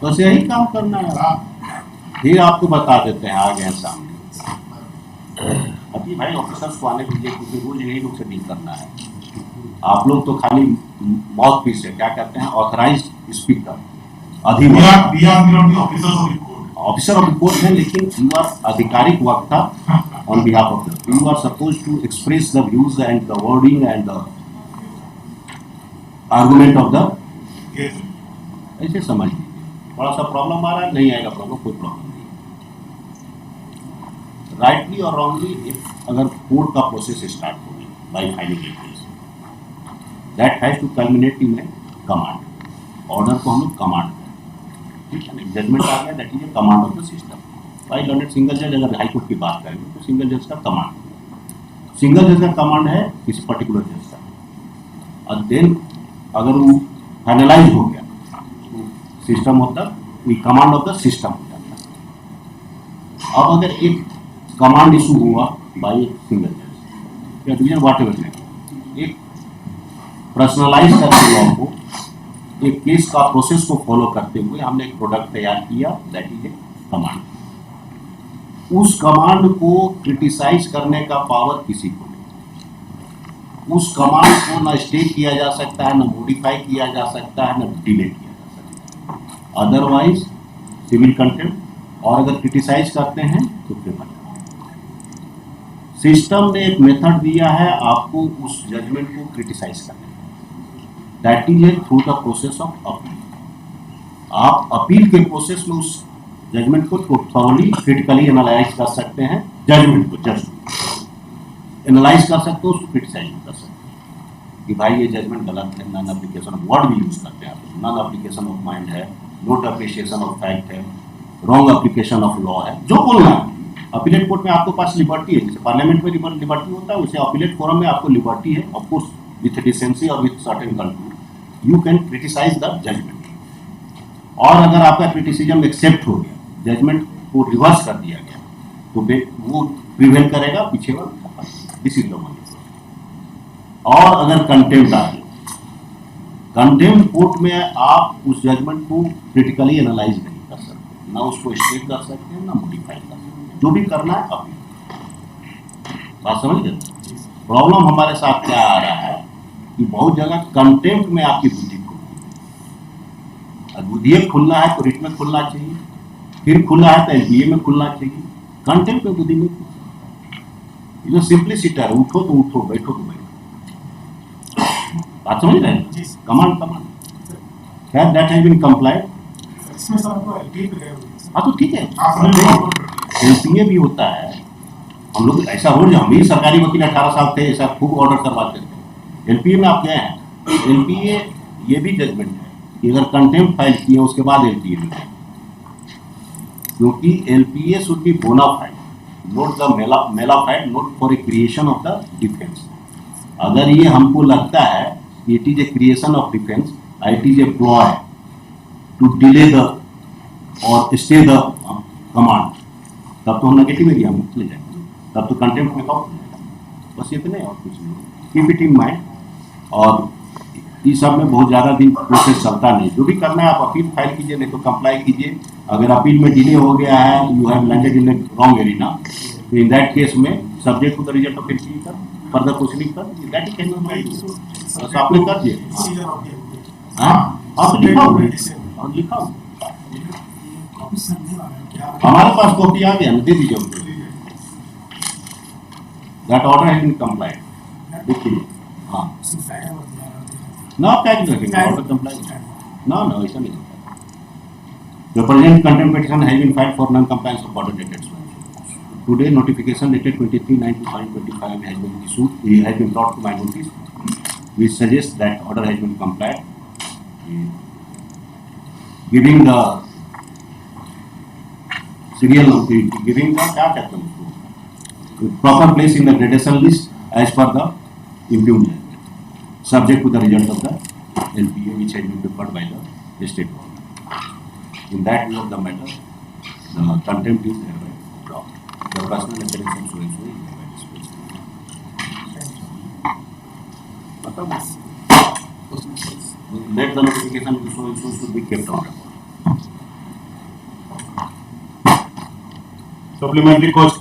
बस यही काम करना है। फिर आपको बता देते हैं आ गए सामने। अभी भाई ऑफिसर्स को आने दीजिए, क्योंकि रोज यही लोग से डील करना है। आप लोग तो खाली माउथ पीस है, क्या कहते हैं, authorise speaker, officer of the court है, लेकिन यू आर आधिकारिक वक्ता on behalf of the, you are suppose to express the views and the wording and the argument of the, ऐसे समझ लीजिए। थोड़ा सा प्रॉब्लम आ रहा है, नहीं आएगा प्रॉब्लम, कोई प्रॉब्लम नहीं। राइटली और रॉन्गली अगर कोर्ट का प्रोसेस स्टार्ट होगी by filing a case, that has to culminate in a command. Order को हम लोग कमांड, ठीक है ना, जजमेंट आ गया, that is a command of the system. By Lord single जज, अगर हाई कोर्ट की बात करेंगे तो सिंगल जज का कमांड, सिंगल जज का कमांड है किसी पर्टिकुलर जज का। और देन अगर वो फाइनलाइज हो गया तो system of the command of the system हो जाता है। अब अगर एक कमांड इशू हुआ बाई सिंगल जज या डिवीजन वाट एवर, एक पर्सनलाइज करके लॉ को, एक केस का प्रोसेस को फॉलो करते हुए हमने एक प्रोडक्ट तैयार किया, दैट इज ए कमांड। उस कमांड को क्रिटिसाइज करने का पावर किसी को नहीं। उस कमांड को ना स्टे किया जा सकता है, ना मॉडिफाई किया जा सकता है, ना डिले किया जा सकता है, अदरवाइज सिविल कंटेम्प्ट, और अगर क्रिटिसाइज करते हैं तो क्रिमिनल। सिस्टम ने एक मेथड दिया है आपको उस जजमेंट को क्रिटिसाइज करने का, that is A through the process of appeal. आप अपील के प्रोसेस में उस जजमेंट को थॉरली क्रिटिकली एनालाइज कर सकते हैं, जजमेंट को जस्ट एनालाइज कर सकते हो, उसको क्रिटिसाइज कर सकते हैं कि भाई ये जजमेंट गलत है, नॉन एप्लीकेशन ऑफ वर्ड भी यूज करते हैं आप, नॉन एप्लीकेशन ऑफ माइंड है, नोट अप्रिशिएशन ऑफ फैक्ट है, रॉन्ग एप्लीकेशन ऑफ लॉ है, जो बोलना है। अपीलेट कोर्ट में आपको पास लिबर्टी है, जैसे पार्लियामेंट में लिबर्टी होता है, उसे अपीलेट फोरम में आपको लिबर्टी है, ऑफ कोर्स विथ डिसेंसी और with certain control you can criticise the judgement. और अगर आपका क्रिटिसिज्म एक्सेप्ट हो गया, जजमेंट को रिवर्स कर दिया गया, तो वो प्रिवेल करेगा पीछे वाला, दिस इज द वन। और अगर कंटेम्प्ट आ गया, कंटेम्प्ट कोर्ट में आप उस जजमेंट को क्रिटिकली एनालाइज नहीं कर सकते, ना उसको स्टेट कर सकते हैं, ना मॉडिफाई कर सकते हैं, जो भी करना है अपील। बात समझ गए? प्रॉब्लम हमारे साथ क्या आ रहा है कि बहुत जगह कंटेम्प्ट में आपकी बुद्धि खुलती है। बुद्धि खुलना है तो रिट में खुलना चाहिए, फिर खुला है तो एलपीए में खुलना चाहिए, कंटेम्प्ट में बुद्धि नहीं खुलती। ये सिंपलिसिटी है, उठो तो उठो, बैठो तो बैठो। बात समझ रहे हैं? कमांड खैर दैट हैज बीन कंप्लाइड। हाँ तो ठीक है, एलपीए भी होता है। हम लोग ऐसा हो, हम ही सरकारी वकील 18 साल थे, ऐसा खूब ऑर्डर करवाते थे। एलपीए में आप गए हैं, एलपीए ये भी जजमेंट है कि अगर कंटेम्प्ट फाइल किए उसके बाद एलपीए में, क्योंकि LPA should be bona fide, not the mala fide, not for a creation of the defence. अगर ये हमको लगता है it is a creation of defence, it is a ploy to delay the और स्टे द कमांड, तब तो हम नेगेटिव एरिया में चले जाएंगे, तब तो कंटेम्प्ट में कहो। बस इतने और कुछ नहीं, कीप इट इन माइंड। और इस सब में बहुत ज़्यादा दिन प्रोसेस चलता नहीं, जो भी करना है आप अपील फाइल कीजिए, नहीं तो कंप्लाई कीजिए। अगर अपील में डिले हो गया है, you have landed in wrong arena, तो इन दैट केस में subject to the result of LPA कर फर्दर प्रोसीडिंग कर, दैट इज कैन बस आपने कर दिए। हाँ आप लिखाओ और लिखाओ, हमारे पास कॉपी आ गया, दे दीजिए। That order has been complied, देखिए। हाँ ना क्या ऑर्डर कंप्लाइड, ना ऐसा नहीं होता। The present contempt petition has been filed for non-compliance of order dated. Today, notification dated 23/9/2025 has been issued. It has been brought to my notice. We suggest that order has been complied, giving the serial, giving the क्या कहते हैं उसको, proper place in the gradation list as per the impugned, subject to the result of the LPA which has been prepared by the state board. In that view of the matter, the contempt is hereby dropped. The personal appearance of so and so is hereby disposed. Let the notification of so and so should be kept on record. Supplementary cost